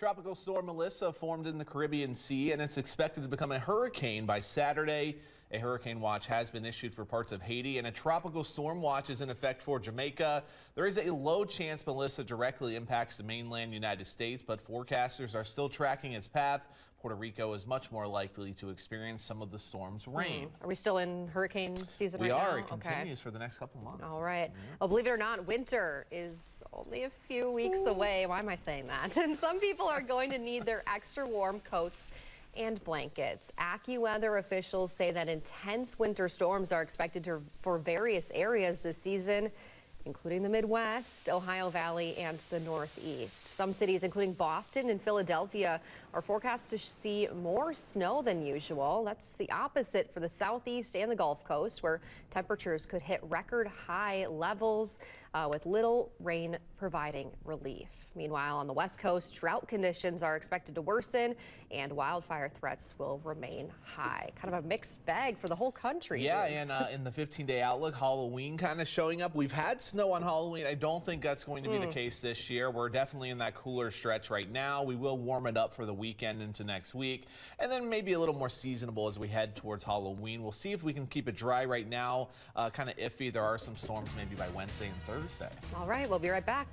Tropical storm Melissa formed in the Caribbean Sea, and it's expected to become a hurricane by Saturday. A hurricane watch has been issued for parts of Haiti, and a tropical storm watch is in effect for Jamaica. There is a low chance Melissa directly impacts the mainland United States, but forecasters are still tracking its path. Puerto Rico is much more likely to experience some of the storm's rain. Are we still in hurricane season We right now? are. It continues for the next couple months. All right. Well, believe it or not, winter is only a few weeks away. Why am I saying that? And some people are going to need their extra warm coats and blankets. AccuWeather officials say that intense winter storms are expected for various areas this season, including the Midwest, Ohio Valley, and the Northeast. Some cities, including Boston and Philadelphia, are forecast to see more snow than usual. That's the opposite for the Southeast and the Gulf Coast, where temperatures could hit record high levels with little rain providing relief. Meanwhile, on the West Coast, drought conditions are expected to worsen and wildfire threats will remain high. Kind of a mixed bag for the whole country. Yeah, and in the 15-day outlook, Halloween kind of showing up. We've had snow on Halloween. I don't think that's going to be the case this year. We're definitely in that cooler stretch right now. We will warm it up for the weekend into next week, and then maybe a little more seasonable as we head towards Halloween. We'll see if we can keep it dry right now. Kind of iffy. There are some storms maybe by Wednesday and Thursday. All right, we'll be right back.